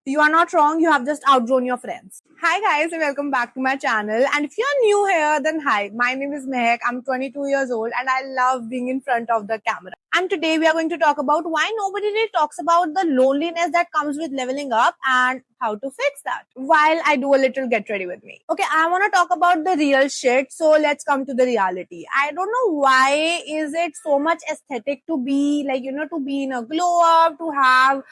You are not wrong, you have just outgrown your friends. Hi guys and welcome back to my channel. And if you're new here, then hi, my name is Mehak. I'm 22 years old and I love being in front of the camera. And today we are going to talk about why nobody really talks about the loneliness that comes with leveling up and how to fix that. While I do a little get ready with me. Okay, I want to talk about the real shit. So let's come to the reality. I don't know why is it so much aesthetic to be like, to be in a glow up, to have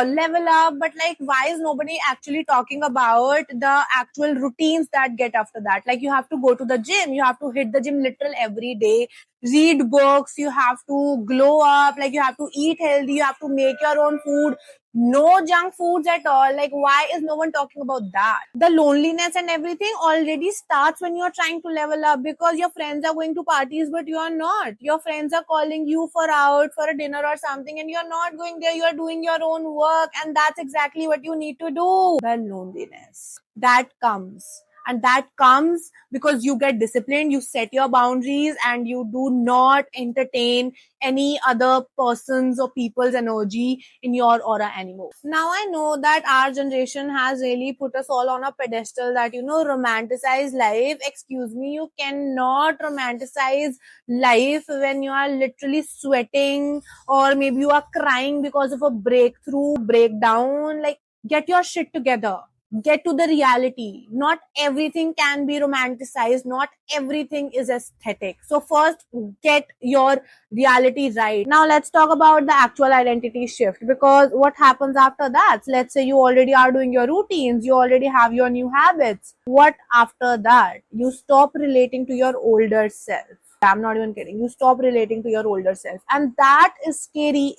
level up, but like why is nobody actually talking about the actual routines that get after that? Like you have to go to the gym, you have to hit the gym literal every day, read books, you have to glow up, like you have to eat healthy, you have to make your own food, no junk foods at all. Like why is no one talking about that? The loneliness and everything already starts when you're trying to level up, because your friends are going to parties but you are not. Your friends are calling you for out for a dinner or something and you're not going there, you're doing your own work, and that's exactly what you need to do. The loneliness that comes, and that comes because you get disciplined, you set your boundaries, and you do not entertain any other person's or people's energy in your aura anymore. Now I know that our generation has really put us all on a pedestal that, romanticize life. Excuse me, you cannot romanticize life when you are literally sweating, or maybe you are crying because of a breakdown. Like, get your shit together. Get to the reality. Not everything can be romanticized. Not everything is aesthetic. So first, get your reality right. Now let's talk about the actual identity shift, because what happens after that? Let's say you already are doing your routines, you already have your new habits. What after that? You stop relating to your older self. I'm not even kidding. You stop relating to your older self. And that is scary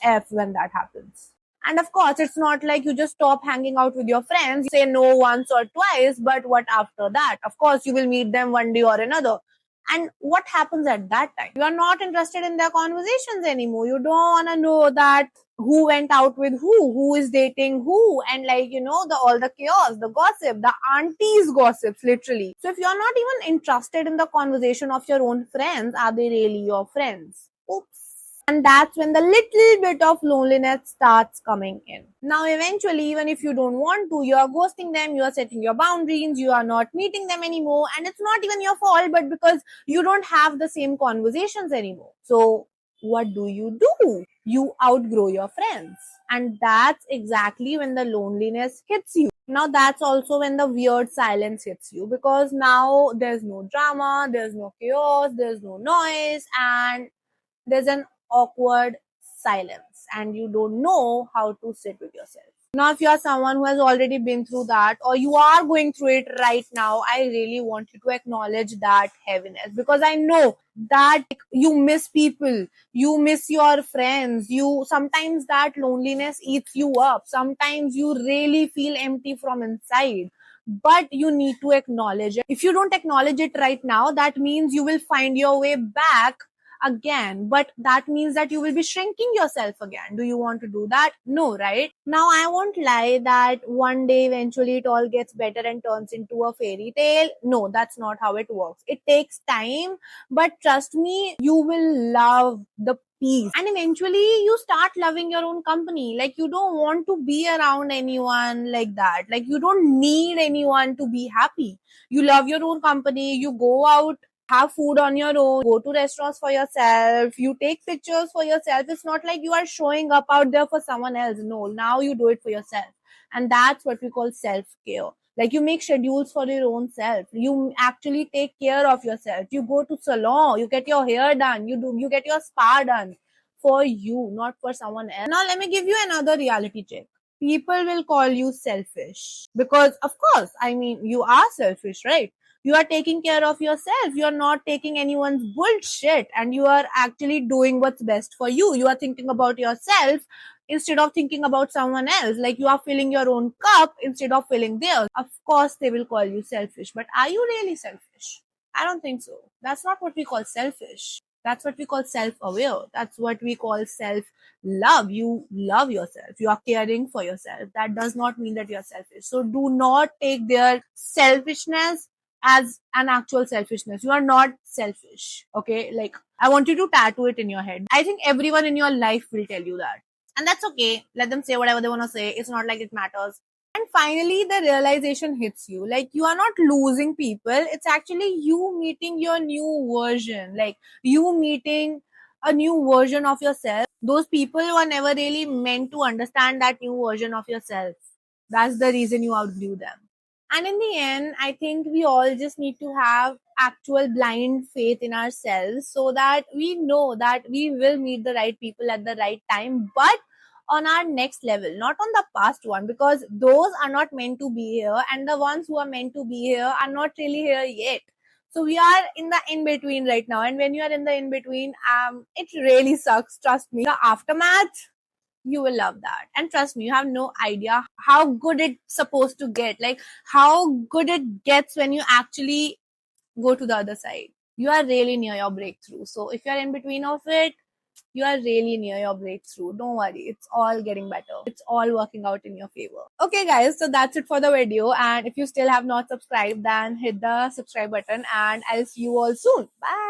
AF when that happens. And of course, it's not like you just stop hanging out with your friends, you say no once or twice, but what after that? Of course, you will meet them one day or another. And what happens at that time? You are not interested in their conversations anymore. You don't want to know that who went out with who is dating who, and like, all the chaos, the gossip, the aunties gossips, literally. So if you're not even interested in the conversation of your own friends, are they really your friends? Oops. And that's when the little bit of loneliness starts coming in. Now, eventually, even if you don't want to, you are ghosting them, you are setting your boundaries, you are not meeting them anymore. And it's not even your fault, but because you don't have the same conversations anymore. So, what do? You outgrow your friends. And that's exactly when the loneliness hits you. Now, that's also when the weird silence hits you, because now there's no drama, there's no chaos, there's no noise, and there's an awkward silence, and you don't know how to sit with yourself. Now, if you are someone who has already been through that, or you are going through it right now, I really want you to acknowledge that heaviness, because I know that you miss people, you miss your friends, you sometimes that loneliness eats you up, sometimes you really feel empty from inside, but you need to acknowledge it. If you don't acknowledge it right now, that means you will find your way back again, but that means that you will be shrinking yourself again. Do you want to do that? No, right? Now, I won't lie that one day eventually it all gets better and turns into a fairy tale. No, that's not how it works. It takes time, but trust me, you will love the peace, and eventually you start loving your own company. Like, you don't want to be around anyone like that. Like, you don't need anyone to be happy. You love your own company, you go out, have food on your own, go to restaurants for yourself, you take pictures for yourself. It's not like you are showing up out there for someone else. No, now you do it for yourself. And that's what we call self-care. Like, you make schedules for your own self. You actually take care of yourself. You go to salon, you get your hair done, you get your spa done for you, not for someone else. Now, let me give you another reality check. People will call you selfish because, of course, I mean, you are selfish, right? You are taking care of yourself. You are not taking anyone's bullshit, and you are actually doing what's best for you. You are thinking about yourself instead of thinking about someone else. Like, you are filling your own cup instead of filling theirs. Of course, they will call you selfish, but are you really selfish? I don't think so. That's not what we call selfish. That's what we call self-aware. That's what we call self-love. You love yourself. You are caring for yourself. That does not mean that you are selfish. So do not take their selfishness as an actual selfishness. You are not selfish. Okay? Like, I want you to tattoo it in your head. I think everyone in your life will tell you that. And that's okay. Let them say whatever they want to say. It's not like it matters. And finally, the realization hits you. Like, you are not losing people. It's actually you meeting your new version. Like, you meeting a new version of yourself. Those people were never really meant to understand that new version of yourself. That's the reason you outgrew them. And in the end, I think we all just need to have actual blind faith in ourselves so that we know that we will meet the right people at the right time, but on our next level, not on the past one, because those are not meant to be here, and the ones who are meant to be here are not really here yet. So we are in the in between right now, and when you are in the in between, it really sucks. Trust me. The aftermath, you will love that. And trust me, you have no idea how good it's supposed to get. Like, how good it gets when you actually go to the other side. You are really near your breakthrough. So if you're in between of it, you are really near your breakthrough. Don't worry. It's all getting better. It's all working out in your favor. Okay, guys. So that's it for the video. And if you still have not subscribed, then hit the subscribe button and I'll see you all soon. Bye.